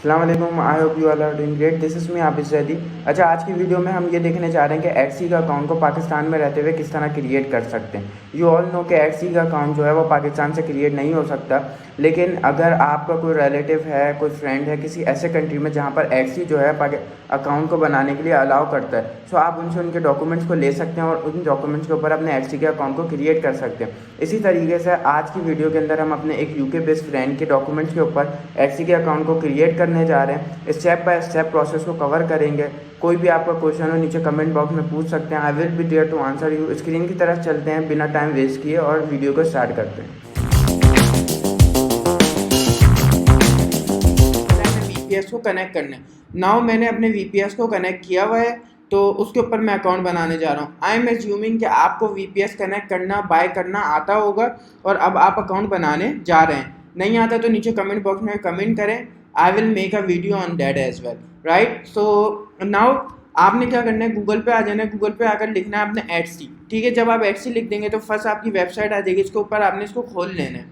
अस्सलाम वालेकुम, I hope you all are doing great. This is me Abid Zaidi. अच्छा, आज की वीडियो में हम ये देखने जा रहे हैं कि एटसी का अकाउंट को पाकिस्तान में रहते हुए किस तरह क्रिएट कर सकते हैं। यू ऑल नो कि एटसी का अकाउंट जो है वो पाकिस्तान से क्रिएट नहीं हो सकता, लेकिन अगर आपका कोई रिलेटिव है, कोई फ्रेंड है किसी ऐसे कंट्री में जहाँ पर एटसी जो है अकाउंट को बनाने के लिए अलाउ करता है, सो आप उनसे उनके डॉक्यूमेंट्स को ले सकते हैं और उन डॉक्यूमेंट्स के ऊपर अपने एटसी के अकाउंट को क्रिएट कर सकते हैं। इसी तरीके से आज की वीडियो के अंदर हम अपने एक यूके बेस्ड फ्रेंड के डॉक्यूमेंट्स के ऊपर एटसी के अकाउंट को क्रिएट करने जा रहे हैं। स्टेप बाय स्टेप प्रोसेस को कवर करेंगे। कोई भी आपका क्वेश्चन हो नीचे कमेंट बॉक्स में पूछ सकते हैं। I will be there to answer you. Screen की तरफ चलते हैं बिना टाइम वेस्ट किए और वीडियो को स्टार्ट करते हैं। वीपीएस को कनेक्ट करना है। नाउ मैंने अपने वीपीएस को कनेक्ट किया हुआ है, तो उसके ऊपर मैं अकाउंट बनाने जा रहा हूँ। आई एम एज्यूमिंग कि आपको वीपीएस कनेक्ट करना, बाय करना आता होगा और अब आप अकाउंट बनाने जा रहे हैं। नहीं आता तो नीचे कमेंट बॉक्स में कमेंट करें। I will make a video on that as well, right. So now आपने क्या करना है, गूगल पे आ जाना है। गूगल पे आकर लिखना है आपने एटसी, ठीक है। जब आप एटसी लिख देंगे तो फर्स्ट आपकी वेबसाइट आ जाएगी। इसके ऊपर आपने इसको खोल लेना है।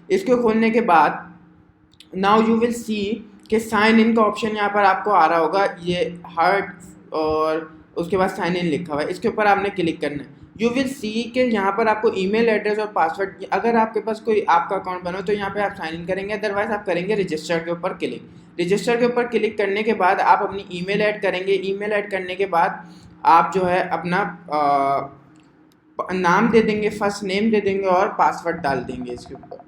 इसको खोलने के बाद नाउ यू विल सी कि साइन इन का ऑप्शन यहाँ पर आपको आ रहा होगा, ये हार्ट और उसके बाद साइन इन लिखा हुआ है। इसके ऊपर आपने क्लिक करना है। यू विल सी कि यहाँ पर आपको ईमेल एड्रेस और पासवर्ड, अगर आपके पास कोई आपका अकाउंट बनो तो यहाँ पे आप साइन इन करेंगे, अदरवाइज आप करेंगे रजिस्टर के ऊपर क्लिक। रजिस्टर के ऊपर क्लिक करने के बाद आप अपनी ईमेल ऐड करेंगे। ईमेल ऐड करने के बाद आप जो है अपना नाम दे देंगे, फर्स्ट नेम दे देंगे और पासवर्ड डाल देंगे इसके ऊपर।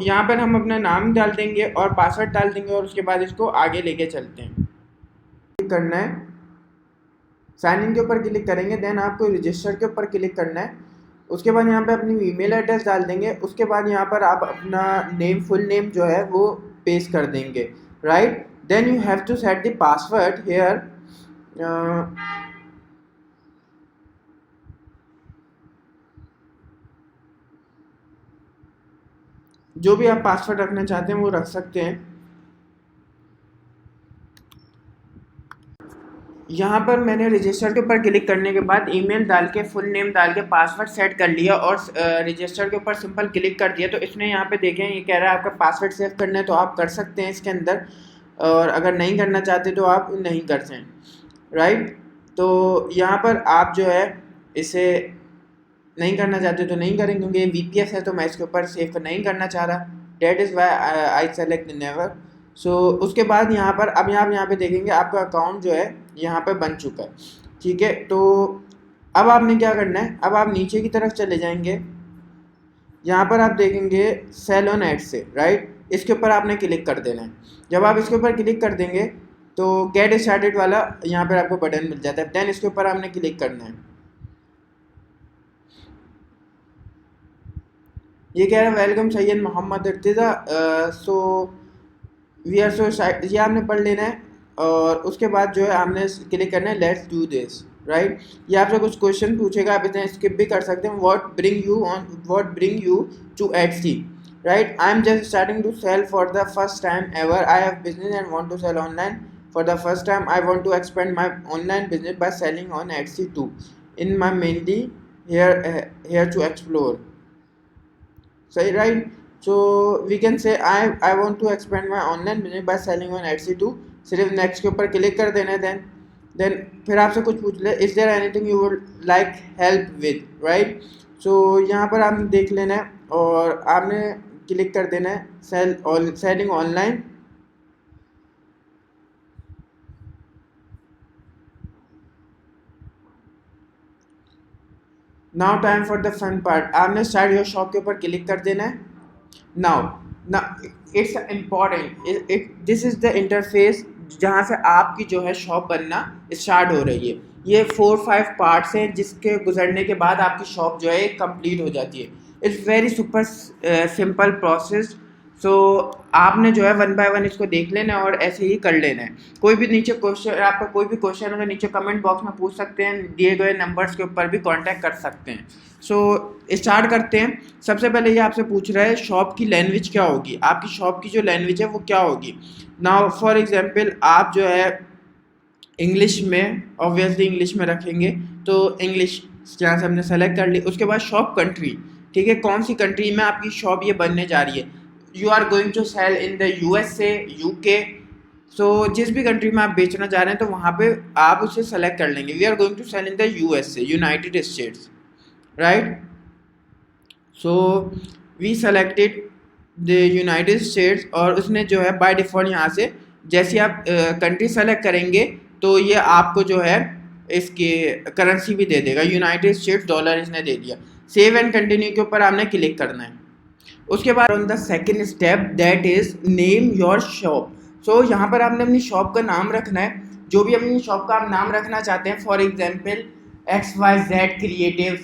यहाँ पर हम अपना नाम डाल देंगे और पासवर्ड डाल देंगे और उसके बाद इसको आगे लेके चलते हैं। करना है, साइन इन के ऊपर क्लिक करेंगे, देन आपको रजिस्टर के ऊपर क्लिक करना है। उसके बाद यहाँ पे अपनी ईमेल एड्रेस डाल देंगे। उसके बाद यहाँ पर आप अपना नेम, फुल नेम जो है वो पेस्ट कर देंगे, right. Then you have to set the password here. जो भी आप पासवर्ड रखना चाहते हैं वो रख सकते हैं। यहाँ पर मैंने रजिस्टर के ऊपर क्लिक करने के बाद ईमेल डाल के, फुल नेम डाल के पासवर्ड सेट कर लिया और रजिस्टर के ऊपर सिंपल क्लिक कर दिया। तो इसने यहाँ पे देखें, ये कह रहा है आपका पासवर्ड सेव करना है, तो आप कर सकते हैं इसके अंदर, और अगर नहीं करना चाहते तो आप नहीं करते हैं, राइट। तो यहाँ पर आप जो है इसे नहीं करना चाहते तो नहीं करेंगे, क्योंकि वीपीएस है तो मैं इसके ऊपर सेव नहीं करना चाह रहा। That is why I select never. So उसके बाद यहाँ पर अब यहाँ पे देखेंगे आपका अकाउंट जो है यहाँ पे बन चुका है, ठीक है। तो अब आपने क्या करना है, अब आप नीचे की तरफ चले जाएंगे। यहाँ पर आप देखेंगे सेल ऑन एड से, राइट। इसके ऊपर आपने क्लिक कर देना है। जब आप इसके ऊपर क्लिक कर देंगे तो गेट स्टार्टेड वाला यहाँ पर आपको बटन मिल जाता है। देन इसके ऊपर आपने क्लिक करना है। ये कह रहा है welcome Syed Mohammad Irtiza. So we are so, ये आपने पढ़ लेना है और उसके बाद जो है आपने क्लिक करना है लेट्स डू दिस, राइट। ये आपसे कुछ क्वेश्चन पूछेगा, आप इतने स्किप भी कर सकते हैं। What bring you to Etsy, right. I am just starting to sell for the first time ever. I have business and want to sell online for the first time. I want to expand my online business by selling on Etsy to in my mainly here to explore, सही, right. So we can say I want to expand my online business by selling on Etsy to. सिर्फ next के ऊपर click कर देना है। Then फिर आपसे कुछ पूछ ले, is there anything you would like help with, right. So यहाँ पर आपने देख लेना है और आपने क्लिक कर देना है selling online. Now time for the fun part. आपने स्टार्ट योर शॉप के ऊपर क्लिक कर देना है। Now it's important, this is the interface जहाँ से आपकी जो है शॉप बनना स्टार्ट हो रही है। ये 4-5 पार्ट्स हैं जिसके गुजरने के बाद आपकी शॉप जो है कंप्लीट हो जाती है। It's very super simple process. So आपने जो है 1 बाय 1 इसको देख लेना है और ऐसे ही कर लेना है। कोई भी नीचे क्वेश्चन, आपका कोई भी क्वेश्चन अगर नीचे कमेंट बॉक्स में पूछ सकते हैं, दिए गए नंबर्स के ऊपर भी कांटेक्ट कर सकते हैं। सो स्टार्ट करते हैं। सबसे पहले ये आपसे पूछ रहा है शॉप की लैंग्वेज क्या होगी, आपकी शॉप की जो लैंग्वेज है वो क्या होगी। नाउ फॉर एग्जांपल आप जो है इंग्लिश में, ऑब्वियसली इंग्लिश में रखेंगे, तो इंग्लिश यहाँ से हमने सेलेक्ट कर ली। उसके बाद शॉप कंट्री, ठीक है, कौन सी कंट्री में आपकी शॉप ये बनने जा रही है। You are going to sell in the USA, UK, so जिस भी कंट्री में आप बेचना चाह रहे हैं तो वहाँ पे आप उसे सेलेक्ट कर लेंगे। We are going to sell in the USA, United States, right. So we selected the United States, और उसने जो है बाय डिफ़ॉल्ट यहाँ से जैसे आप कंट्री सेलेक्ट करेंगे तो ये आपको जो है इसकी करेंसी भी दे देगा। यूनाइटेड स्टेट्स डॉलर इसने दे दिया। सेव एंड कंटिन्यू के ऊपर आपने क्लिक करना है। उसके बाद on the second step that is name your shop. So यहाँ पर आपने अपनी शॉप का नाम रखना है, जो भी अपनी शॉप का आप नाम रखना चाहते हैं। फॉर एग्जाम्पल XYZ क्रिएटिव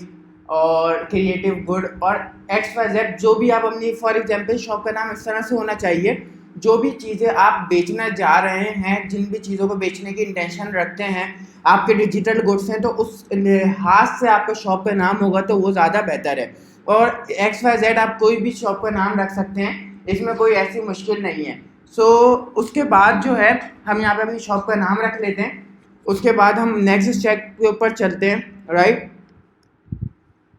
और क्रिएटिव गुड और XYZ, जो भी आप अपनी फॉर एग्जाम्पल शॉप का नाम इस तरह से होना चाहिए। जो भी चीज़ें आप बेचना जा रहे हैं, जिन भी चीज़ों को बेचने की इंटेंशन रखते हैं, आपके डिजिटल गुड्स हैं, तो उस लिहाज से आपका शॉप का नाम होगा तो वो ज़्यादा बेहतर है। और XYZ आप कोई भी शॉप का नाम रख सकते हैं, इसमें कोई ऐसी मुश्किल नहीं है। सो उसके बाद जो है हम यहाँ पे अपनी शॉप का नाम रख लेते हैं। उसके बाद हम नेक्स्ट स्टेप के ऊपर चलते हैं, राइट।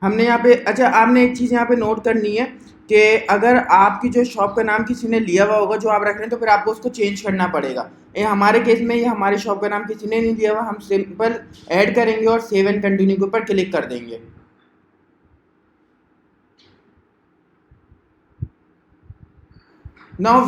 हमने यहाँ पे, अच्छा आपने एक चीज़ यहाँ पे नोट करनी है कि अगर आपकी जो शॉप का नाम किसी ने लिया हुआ होगा जो आप रख रहे हैं, तो फिर आपको उसको चेंज करना पड़ेगा। ये हमारे केस में ये हमारी शॉप का नाम किसी ने नहीं लिया हुआ, हम सिंपल ऐड करेंगे और सेव एंड कंटिन्यू के ऊपर क्लिक कर देंगे। Now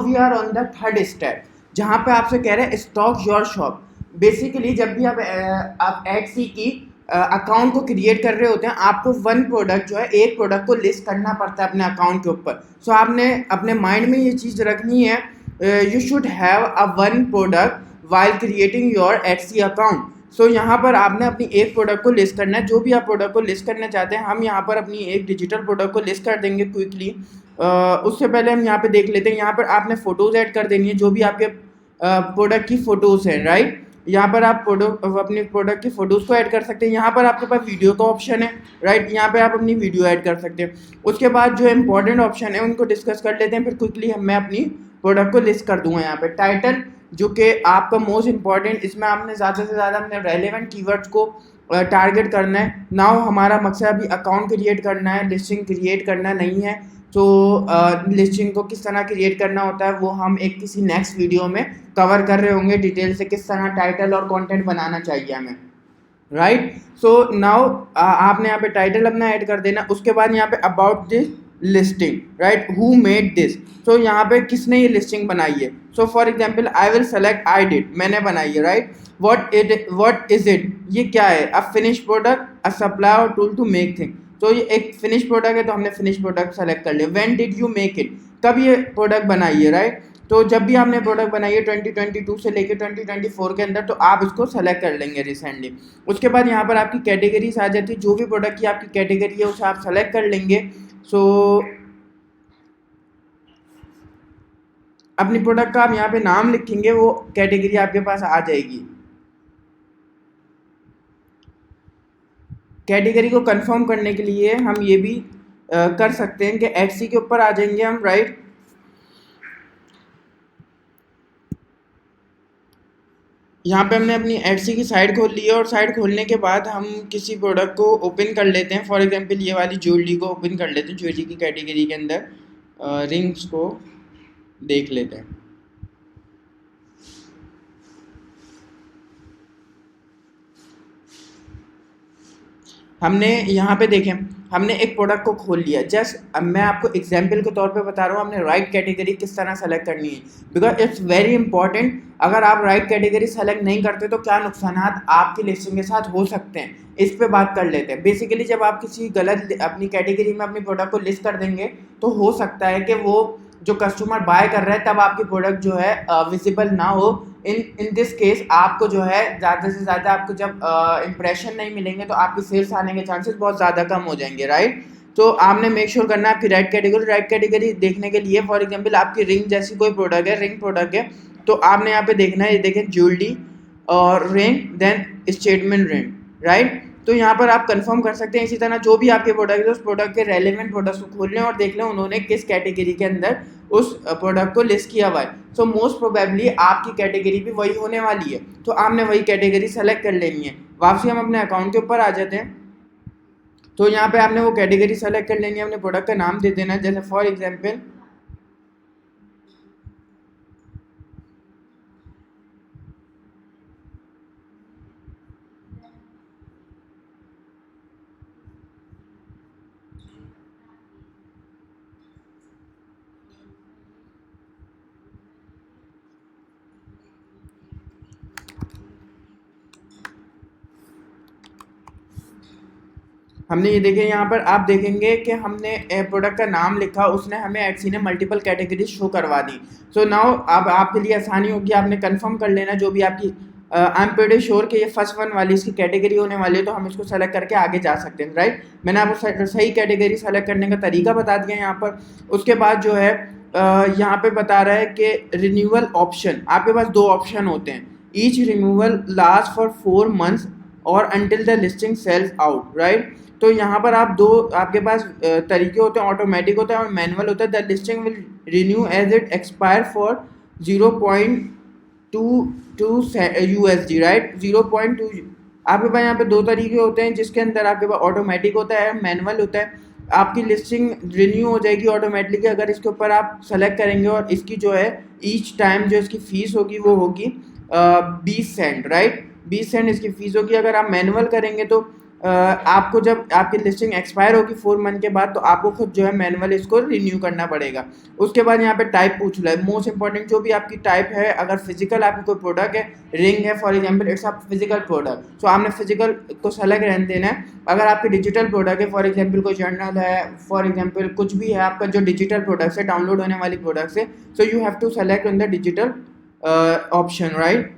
we are on the third step, जहाँ पे आपसे कह रहे हैं स्टॉक योर शॉप। बेसिकली जब भी आप Etsy की अकाउंट को क्रिएट कर रहे होते हैं, आपको वन प्रोडक्ट जो है, एक प्रोडक्ट को लिस्ट करना पड़ता है अपने अकाउंट के ऊपर। सो आपने अपने माइंड में ये चीज़ रखनी है, you should have a one product while creating your Etsy account. So यहाँ पर आपने अपनी एक प्रोडक्ट को लिस्ट करना है। जो भी आप प्रोडक्ट को लिस्ट करना चाहते हैं, हम यहाँ पर अपनी एक डिजिटल प्रोडक्ट को लिस्ट कर देंगे क्विकली। उससे पहले हम यहाँ पे देख लेते हैं, यहाँ पर आपने फ़ोटोज़ ऐड कर देनी है, जो भी आपके प्रोडक्ट की फ़ोटोज़ हैं, राइट। यहाँ पर आप अपने प्रोडक्ट की फ़ोटोज़ को ऐड कर सकते हैं। यहाँ पर आपके पास वीडियो का ऑप्शन है, राइट, यहाँ पे आप अपनी वीडियो ऐड कर सकते हैं। उसके बाद जो इंपॉर्टेंट ऑप्शन है उनको डिस्कस कर लेते हैं, फिर क्विकली मैं अपनी प्रोडक्ट को लिस्ट कर दूँगा। यहाँ पे टाइटल, जो कि आपका मोस्ट इंपॉर्टेंट, इसमें आपने ज़्यादा से ज़्यादा अपने रेलेवेंट कीवर्ड्स को टारगेट करना है। नाउ हमारा मकसद अभी अकाउंट क्रिएट करना है, लिस्टिंग क्रिएट करना नहीं है। तो लिस्टिंग को किस तरह क्रिएट करना होता है वो हम एक किसी नेक्स्ट वीडियो में कवर कर रहे होंगे डिटेल से, किस तरह टाइटल और कंटेंट बनाना चाहिए हमें, राइट। सो नाउ आपने यहाँ पे टाइटल अपना ऐड कर देना। उसके बाद यहाँ पे about this listing, right, who made this. So यहाँ पे किसने ये लिस्टिंग बनाई है। So for example I will select I did, मैंने बनाई है, राइट। व्हाट इज इट, ये क्या है। A finish product, a supply और टूल टू मेक थिंग। तो ये एक फिनिश प्रोडक्ट है, तो हमने फिनिश प्रोडक्ट सेलेक्ट कर लिया। When did you make it, कब ये प्रोडक्ट बनाई है, राइट। तो जब भी आपने प्रोडक्ट बनाई है 2022 से लेकर 2024 के अंदर, तो आप इसको सेलेक्ट कर लेंगे रिसेंटली। उसके बाद यहाँ पर आपकी कैटेगरीज आ जाती है, जो भी प्रोडक्ट की आपकी कैटेगरी है उसे आप सेलेक्ट कर लेंगे। सो अपनी प्रोडक्ट का आप यहाँ पे नाम लिखेंगे, वो कैटेगरी आपके पास आ जाएगी। कैटेगरी को कंफर्म करने के लिए हम ये भी कर सकते हैं कि Etsy के ऊपर आ जाएंगे हम, राइट। यहाँ पे हमने अपनी Etsy की साइट खोल ली है, और साइट खोलने के बाद हम किसी प्रोडक्ट को ओपन कर लेते हैं। फॉर एग्जांपल ये वाली ज्वेलरी को ओपन कर लेते हैं। ज्वेलरी की कैटेगरी के अंदर रिंग्स को देख लेते हैं। हमने यहाँ पे देखें, हमने एक प्रोडक्ट को खोल लिया। जस्ट अब मैं आपको एग्जांपल के तौर पे बता रहा हूँ हमने राइट कैटेगरी किस तरह सेलेक्ट करनी है, बिकॉज इट्स वेरी इंपॉर्टेंट। अगर आप राइट कैटेगरी सेलेक्ट नहीं करते तो क्या नुकसान आपकी लिस्टिंग के साथ हो सकते हैं, इस पे बात कर लेते हैं। बेसिकली जब आप किसी गलत अपनी कैटेगरी में अपनी प्रोडक्ट को लिस्ट कर देंगे, तो हो सकता है कि वो जो कस्टमर बाय कर रहा है तब आपकी प्रोडक्ट जो है विजिबल ना हो। इन दिस केस आपको जो है ज़्यादा से ज़्यादा आपको जब इम्प्रेशन नहीं मिलेंगे तो आपकी सेल्स आने के चांसेस बहुत ज़्यादा कम हो जाएंगे, राइट। तो आपने मेक श्योर करना है आपकी राइट कैटेगरी देखने के लिए। फॉर एग्जांपल आपकी रिंग जैसी कोई प्रोडक्ट है, रिंग प्रोडक्ट है, तो आपने यहाँ पे देखना है, ये देखें ज्वेलरी और ring then statement ring, right. तो यहाँ पर आप कंफर्म कर सकते हैं। इसी तरह जो भी आपके प्रोडक्ट है उस प्रोडक्ट के रेलिवेंट प्रोडक्ट्स को खोल लें और देख लें उन्होंने किस कैटेगरी के अंदर उस प्रोडक्ट को लिस्ट किया हुआ है। सो मोस्ट प्रोबेबली आपकी कैटेगरी भी वही होने वाली है, तो आपने वही कैटेगरी सेलेक्ट कर लेनी है। वापसी हम अपने अकाउंट के ऊपर आ जाते हैं। तो यहाँ पे आपने वो कैटेगरी सेलेक्ट कर लेनी है, अपने प्रोडक्ट का नाम दे देना है, जैसे फॉर एग्जांपल हमने ये देखे, यहाँ पर आप देखेंगे कि हमने प्रोडक्ट का नाम लिखा, उसने हमें एडसी ने मल्टीपल कैटेगरी शो करवा दी। सो नाउ अब आपके लिए आसानी होगी, आपने कंफर्म कर लेना जो भी आपकी आई एम प्रीटी श्योर कि ये फर्स्ट वन वाली इसकी कैटेगरी होने वाली है, तो हम इसको सेलेक्ट करके आगे जा सकते हैं, राइट। मैंने आपको सही कैटेगरी सेलेक्ट करने का तरीका बता दिया यहाँ पर। उसके बाद जो है यहाँ पे बता रहा है कि रिन्यूअल ऑप्शन, आपके पास दो ऑप्शन होते हैं, each renewal last for 4 months और until the listing sells out, right. तो यहाँ पर आप दो आपके पास तरीके होते हैं, ऑटोमेटिक होता है और मैनुअल होता है। The listing will renew as it expire for 0.22 USD, right, 0.2। आपके पास यहाँ पे दो तरीके होते हैं, जिसके अंदर आपके पास ऑटोमेटिक होता है, मैनुअल होता है। आपकी लिस्टिंग रिन्यू हो जाएगी ऑटोमेटिकली अगर इसके ऊपर आप सेलेक्ट करेंगे, और इसकी जो है ईच टाइम जो इसकी फ़ीस होगी वो होगी 20 सेंट, राइट, 20 सेंट इसकी फ़ीस होगी। अगर आप मैनुअल करेंगे तो आपको जब आपकी लिस्टिंग एक्सपायर होगी 4 मंथ के बाद, तो आपको खुद जो है मैनुअल इसको रिन्यू करना पड़ेगा। उसके बाद यहाँ पे टाइप पूछ रहा है, मोस्ट इंपॉर्टेंट जो भी आपकी टाइप है, अगर फिजिकल आपकी कोई प्रोडक्ट है, रिंग है for example, it's a physical product, so आपने फिजिकल को सेलेक्ट रहने देना है। अगर आपकी डिजिटल प्रोडक्ट है, फॉर एग्जांपल कोई जर्नल है, फॉर एग्जांपल कुछ भी है आपका जो डिजिटल प्रोडक्ट्स है, डाउनलोड होने वाली प्रोडक्ट्स है, so you have to select on the digital option, right.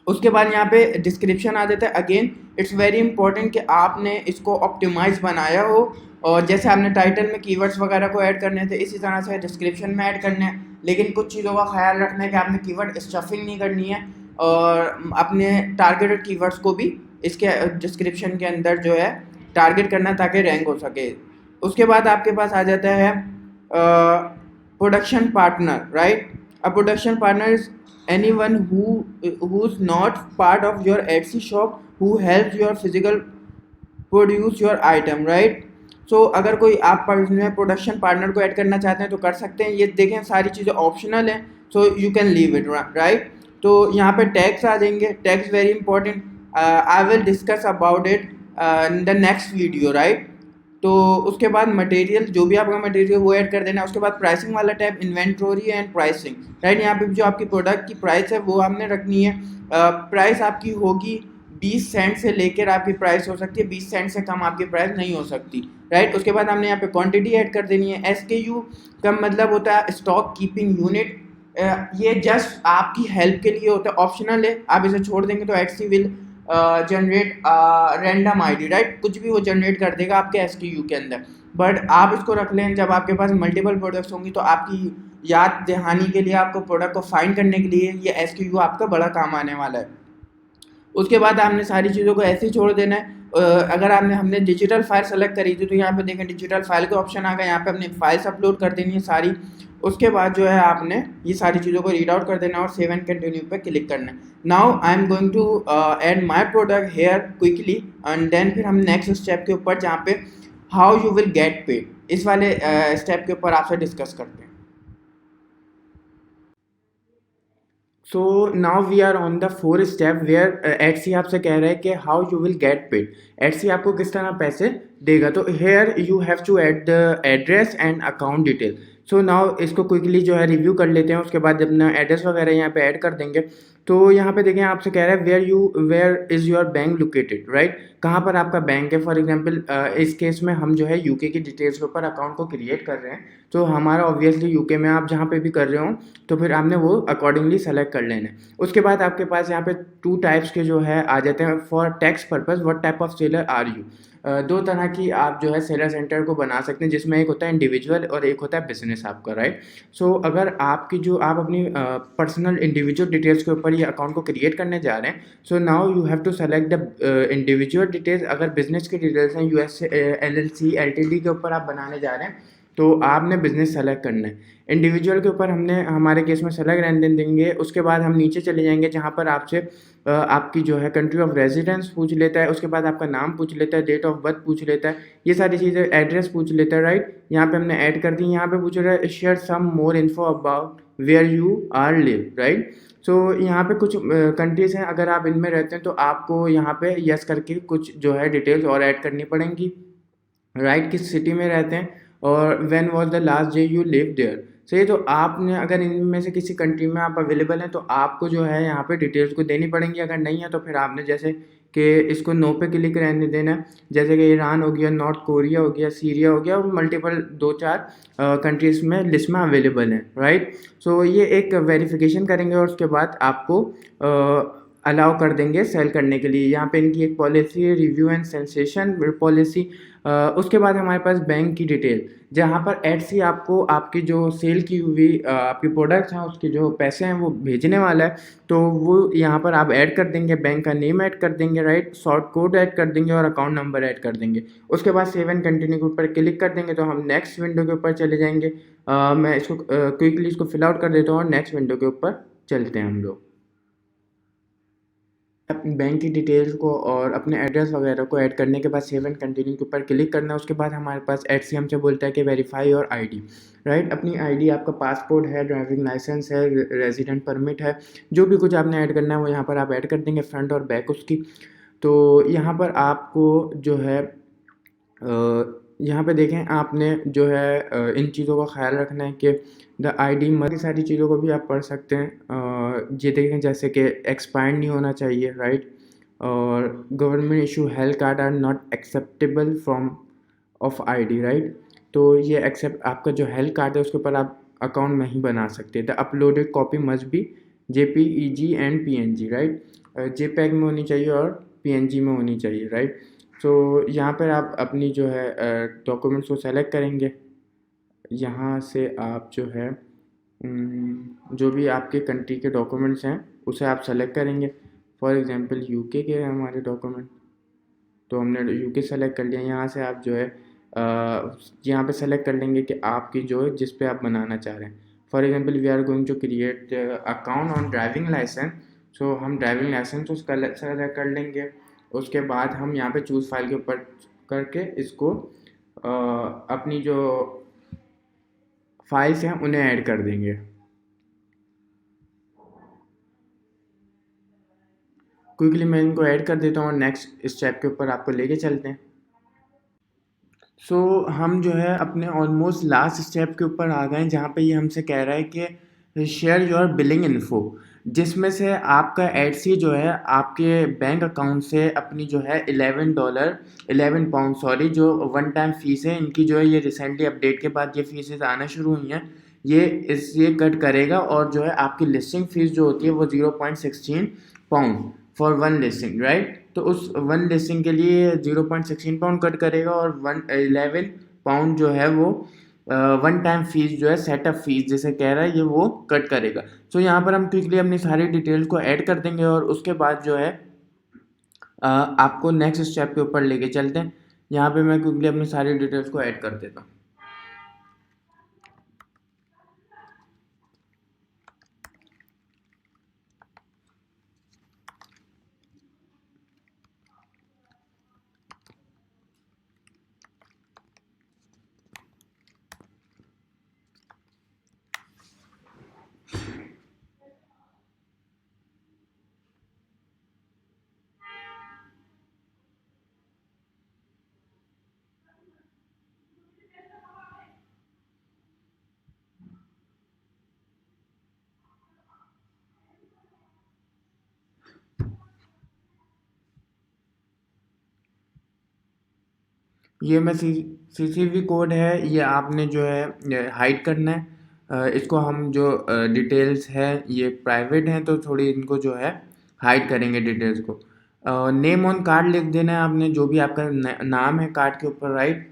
उसके बाद यहाँ पे डिस्क्रिप्शन आ जाता है। अगेन इट्स वेरी इंपॉर्टेंट कि आपने इसको ऑप्टिमाइज बनाया हो, और जैसे आपने टाइटल में कीवर्ड्स वगैरह को ऐड करने थे, इसी तरह से डिस्क्रिप्शन में ऐड करने हैं। लेकिन कुछ चीज़ों का ख्याल रखना है कि आपने कीवर्ड स्टफिंग नहीं करनी है, और अपने टारगेटेड कीवर्ड्स को भी इसके डिस्क्रिप्शन के अंदर जो है टारगेट करना, ताकि रैंक हो सके। उसके बाद आपके पास आ जाता है production partner, right. A production partner is anyone who's not part of your Etsy shop who helps your physical produce your item, right। so अगर कोई आप इसमें प्रोडक्शन पार्टनर को ऐड करना चाहते हैं तो कर सकते हैं। ये देखें सारी चीज़ें ऑप्शनल हैं, so you can leave it, right. तो यहाँ पे टैग्स आ जाएंगे, tags very important, I will discuss about it in the next video, right. तो उसके बाद मटेरियल, जो भी आपका मटेरियल वो ऐड कर देना है। उसके बाद प्राइसिंग वाला tab, inventory and pricing, right. यहाँ पे जो आपकी प्रोडक्ट की प्राइस है वो हमने रखनी है। प्राइस आपकी होगी 20 सेंट से लेकर आपकी प्राइस हो सकती है 20 सेंट से कम आपकी प्राइस नहीं हो सकती, राइट। उसके बाद हमने यहाँ पे क्वांटिटी ऐड कर देनी है। SKU का मतलब होता है स्टॉक कीपिंग यूनिट, ये जस्ट आपकी हेल्प के लिए होता है, ऑप्शनल है, आप इसे छोड़ देंगे तो Etsy will generate random ID, right, कुछ भी वो जनरेट कर देगा आपके SKU के अंदर। बट आप इसको रख लें, जब आपके पास मल्टीपल प्रोडक्ट्स होंगी तो आपकी याद दहानी के लिए, आपको प्रोडक्ट को फाइंड करने के लिए ये SKU आपका बड़ा काम आने वाला है। उसके बाद आपने सारी चीज़ों को ऐसे ही छोड़ देना है। अगर हमने डिजिटल फाइल सेलेक्ट करी थी तो यहाँ पे देखें डिजिटल फाइल का ऑप्शन आ गया, यहाँ पे अपनी फाइल्स अपलोड कर देनी है सारी। उसके बाद जो है आपने ये सारी चीज़ों को रीड आउट कर देना और सेव एंड कंटिन्यू पे क्लिक करना है। Now I am going to add my product here quickly, and then फिर हम नेक्स्ट स्टेप के ऊपर जहाँ पे how you will get paid, इस वाले स्टेप के ऊपर आपसे डिस्कस करते हैं। So now we are on the 4th step where Etsy आपसे कह रहा है कि how you will get paid, Etsy आपको किस तरह पैसे देगा। तो here you have to add the address and account detail. So now इसको क्विकली जो है रिव्यू कर लेते हैं। उसके बाद जब अपना एड्रेस वगैरह यहाँ पे ऐड कर देंगे, तो यहाँ पे देखें आपसे कह रहा है where is your bank located, right, कहाँ पर आपका बैंक है। फॉर एग्जांपल इस केस में हम जो है यूके की डिटेल्स के ऊपर अकाउंट को क्रिएट कर रहे हैं, तो हमारा ऑब्वियसली यूके में, आप जहाँ पे भी कर रहे हो तो फिर आपने वो अकॉर्डिंगली सेलेक्ट कर लेना है। उसके बाद आपके पास यहाँ पे 2 टाइप्स के जो है आ जाते हैं। For tax purpose what type of seller are you, 2 तरह की आप जो है सेलर सेंटर को बना सकते हैं, जिसमें एक होता है इंडिविजुअल और एक होता है बिजनेस आपका, राइट। सो अगर आपकी जो आप अपनी पर्सनल इंडिविजुअल डिटेल्स के ऊपर ऊपर ये अकाउंट को क्रिएट करने जा रहे हैं। So now you have to select the individual details. अगर बिजनेस की डिटेल्स हैं, यूएस LLC LTD के ऊपर आप बनाने जा रहे हैं तो आपने बिजनेस सेलेक्ट करना है। इंडिविजुअल के ऊपर हमने हमारे केस में सेलेक्ट रहने देंगे। उसके बाद हम नीचे चले जाएंगे जहाँ पर आपसे आपकी जो है कंट्री ऑफ रेजिडेंस पूछ लेता है, उसके बाद आपका नाम पूछ लेता है, डेट ऑफ बर्थ पूछ लेता है, ये सारी चीज़ें, एड्रेस पूछ लेता है, राइट। यहाँ पे हमने ऐड कर दी। यहाँ पे पूछ रहा है share some more info about where you are live, right. So यहाँ पे कुछ कंट्रीज़ हैं, अगर आप इनमें रहते हैं तो आपको यहाँ पे यस करके कुछ जो है डिटेल्स और ऐड करनी पड़ेंगी, राइट। किस सिटी में रहते हैं और when was the last day you live there. सही, तो आपने अगर इनमें से किसी कंट्री में आप अवेलेबल हैं तो आपको जो है यहाँ पे डिटेल्स को देनी पड़ेंगी। अगर नहीं है तो फिर आपने जैसे कि इसको नो पे क्लिक रहने देना है। जैसे कि ईरान हो गया, नॉर्थ कोरिया हो गया, सीरिया हो गया, और मल्टीपल 2-4 कंट्रीज़ में लिस्ट में अवेलेबल हैं, राइट। सो ये एक वेरिफिकेशन करेंगे और उसके बाद आपको अलाउ कर देंगे सेल करने के लिए। यहाँ पे इनकी एक पॉलिसी है, रिव्यू एंड सेंसेशन पॉलिसी। उसके बाद हमारे पास बैंक की डिटेल, जहाँ पर एडसी आपको आपकी जो सेल की हुई आपकी प्रोडक्ट्स हैं उसके जो पैसे हैं वो भेजने वाला है, तो वो यहाँ पर आप ऐड कर देंगे, बैंक का नेम ऐड कर देंगे, राइट, शॉर्ट कोड ऐड कर देंगे और अकाउंट नंबर ऐड कर देंगे। उसके बाद सेव एंड कंटिन्यू के ऊपर क्लिक कर देंगे तो हम नेक्स्ट विंडो के ऊपर चले जाएंगे। मैं इसको क्विकली इसको फिल आउट कर देता हूँ और नेक्स्ट विंडो के ऊपर चलते हैं हम लोग। अपनी बैंक की डिटेल्स को और अपने एड्रेस वगैरह को ऐड करने के बाद सेव एंड कंटिन्यू के ऊपर क्लिक करना है। उसके बाद हमारे पास HCM से बोलता है कि वेरीफाई और आईडी, राइट। अपनी आईडी, आपका पासपोर्ट है, ड्राइविंग लाइसेंस है, रेजिडेंट परमिट है, जो भी कुछ आपने ऐड करना है वो यहाँ पर आप ऐड कर देंगे, फ्रंट और बैक उसकी। तो यहाँ पर आपको जो है यहाँ पे देखें आपने जो है इन चीज़ों का ख्याल रखना है कि द आईडी की सारी चीज़ों को भी आप पढ़ सकते हैं। ये देखें जैसे कि एक्सपायर्ड नहीं होना चाहिए, राइट, और government issue health card are not acceptable from of ID, right. तो ये एक्सेप्ट आपका जो हेल्थ कार्ड है उसके ऊपर आप अकाउंट नहीं बना सकते। The uploaded copy must be JPEG and PNG, right. JPEG में होनी चाहिए और PNG में होनी चाहिए, राइट। तो यहाँ पर आप अपनी जो है डॉक्यूमेंट्स को सेलेक्ट करेंगे। यहाँ से आप जो है जो भी आपके कंट्री के डॉक्यूमेंट्स हैं उसे आप सेलेक्ट करेंगे। फॉर एग्जांपल यूके के हैं हमारे डॉक्यूमेंट, तो हमने यूके सेलेक्ट कर लिया। यहाँ से आप जो है यहाँ पे सेलेक्ट कर लेंगे कि आपकी जो है जिस पे आप बनाना चाह रहे हैं। For example we are going to create account on driving licence, so हम ड्राइविंग लाइसेंस उसका सेलेक्ट कर लेंगे। उसके बाद हम यहाँ पे चूज़ फाइल के ऊपर करके इसको अपनी जो फाइल्स हैं उन्हें ऐड कर देंगे। क्विकली मैं इनको ऐड कर देता हूँ और नेक्स्ट स्टेप के ऊपर आपको लेके चलते हैं। सो हम जो है अपने ऑलमोस्ट लास्ट स्टेप के ऊपर आ गए जहाँ पे ये हमसे कह रहा है कि शेयर योर बिलिंग इन्फो, जिसमें से आपका एडसी जो है आपके बैंक अकाउंट से अपनी जो है $11 सॉरी, जो वन टाइम फ़ीस है इनकी जो है ये रिसेंटली अपडेट के बाद ये फीसेस आना शुरू हुई हैं, ये कट करेगा और जो है आपकी लिस्टिंग फ़ीस जो होती है वो £0.16 फॉर वन लिस्टिंग, राइट। तो उस वन लिस्टिंग के लिए £0.16 कट करेगा और £11 जो है वो वन टाइम फीस जो है सेटअप फीस जैसे कह रहा है ये वो कट करेगा। सो यहाँ पर हम क्विकली अपनी सारी डिटेल्स को ऐड कर देंगे और उसके बाद जो है आपको नेक्स्ट स्टेप के ऊपर लेके चलते हैं। यहाँ पे मैं क्विकली अपनी सारी डिटेल्स को ऐड कर देता हूँ। ये मैं CCV कोड है, ये आपने जो है हाइड करना है। इसको हम जो डिटेल्स है ये प्राइवेट हैं तो थोड़ी इनको जो है हाइड करेंगे डिटेल्स को। नेम ऑन कार्ड लिख देना है आपने, जो भी आपका नाम है कार्ड के ऊपर, राइट।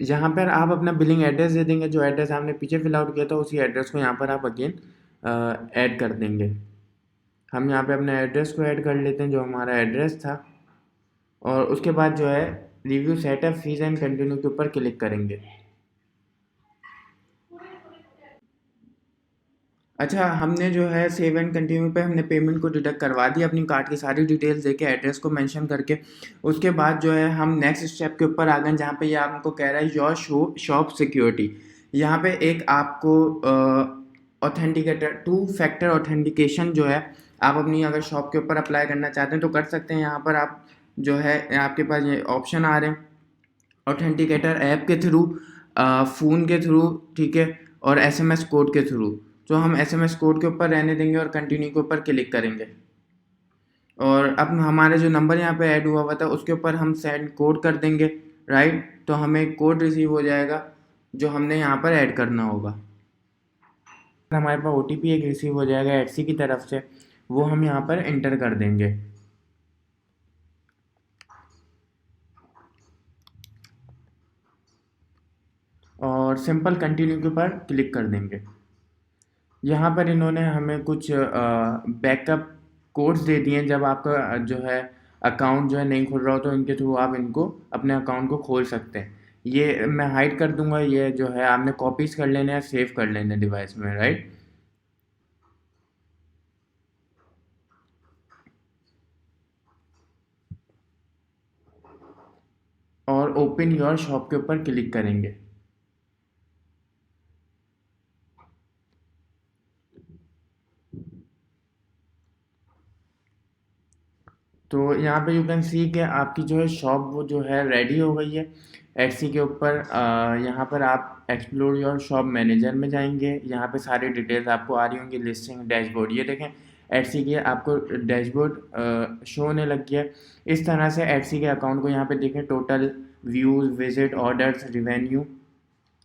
यहाँ पर आप अपना बिलिंग एड्रेस दे देंगे, जो एड्रेस आपने पीछे फिल आउट किया था उसी एड्रेस को यहाँ पर आप अगेन ऐड कर देंगे। हम यहाँ पे अपने एड्रेस को ऐड कर लेते हैं जो हमारा एड्रेस था, और उसके बाद जो है review setup fees and continue के ऊपर क्लिक करेंगे। अच्छा, हमने जो है सेव एंड कंटिन्यू पे हमने पेमेंट को डिडक्ट करवा दिया अपनी कार्ड की सारी डिटेल्स देके, एड्रेस को मेंशन करके। उसके बाद जो है हम नेक्स्ट स्टेप के ऊपर आ गए, जहाँ पे ये आपको कह रहा है योर शॉप सिक्योरिटी। यहाँ पे एक आपको ऑथेंटिकेटर, 2 फैक्टर ऑथेंटिकेशन जो है आप अपनी अगर शॉप के ऊपर अप्लाई करना चाहते हैं तो कर सकते हैं। यहाँ पर आप जो है आपके पास ये ऑप्शन आ रहे हैं ऑथेंटिकेटर ऐप के थ्रू, फ़ोन के थ्रू, ठीक है, और एसएमएस कोड के थ्रू। तो हम एसएमएस कोड के ऊपर रहने देंगे और कंटिन्यू के ऊपर क्लिक करेंगे। और अब हमारा जो नंबर यहाँ पे ऐड हुआ था उसके ऊपर हम सेंड कोड कर देंगे, राइट। तो हमें कोड रिसीव हो जाएगा जो हमने यहाँ पर ऐड करना होगा। हमारे पास ओटीपी एक रिसीव हो जाएगा एटसी की तरफ से, वो हम यहाँ पर एंटर कर देंगे। और सिंपल कंटिन्यू के ऊपर क्लिक कर देंगे। यहाँ पर इन्होंने हमें कुछ बैकअप कोड्स दे दिए हैं, जब आपका जो है अकाउंट जो है नहीं खुल रहा हो तो इनके थ्रू आप इनको अपने अकाउंट को खोल सकते हैं। ये मैं हाइड कर दूंगा, ये जो है आपने कॉपीज कर लेने हैं, सेव कर लेने डिवाइस में, राइट। और ओपन योर शॉप के ऊपर क्लिक करेंगे। तो यहाँ पे यू कैन सी कि आपकी जो है शॉप वो जो है रेडी हो गई है एटसी के ऊपर। यहाँ पर आप एक्सप्लोर योर शॉप मैनेजर में जाएंगे, यहाँ पे सारी डिटेल्स आपको आ रही होंगी, लिस्टिंग, डैशबोर्ड। ये देखें एटसी की आपको डैशबोर्ड शो होने लग गया। इस तरह से एटसी के अकाउंट को यहाँ पे देखें, total views, visit, orders, revenue,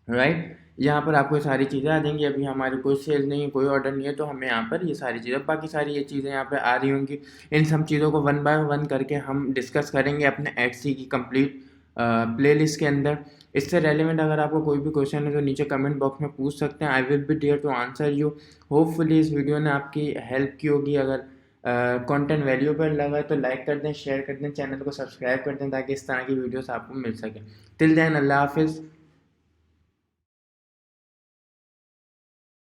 right. यहाँ पर आपको सारी चीज़ें आ जाएंगी। अभी हमारी कोई सेल नहीं है, कोई ऑर्डर नहीं है, तो हमें यहाँ पर ये सारी चीज़ें, बाकी सारी ये चीज़ें यहाँ पे आ रही होंगी। इन सब चीज़ों को वन बाय वन करके हम डिस्कस करेंगे अपने एटसी की कंप्लीट प्लेलिस्ट के अंदर। इससे रेलिवेंट अगर आपको कोई भी क्वेश्चन है तो नीचे कमेंट बॉक्स में पूछ सकते हैं। I will be there to answer you. Hopefully इस वीडियो ने आपकी हेल्प की होगी। अगर कंटेंट वैल्यूएबल लगा तो लाइक कर दें, शेयर कर दें, चैनल को सब्सक्राइब कर दें ताकि इस तरह की वीडियोस आपको मिल सके। टिल देन, अल्लाह हाफिज़।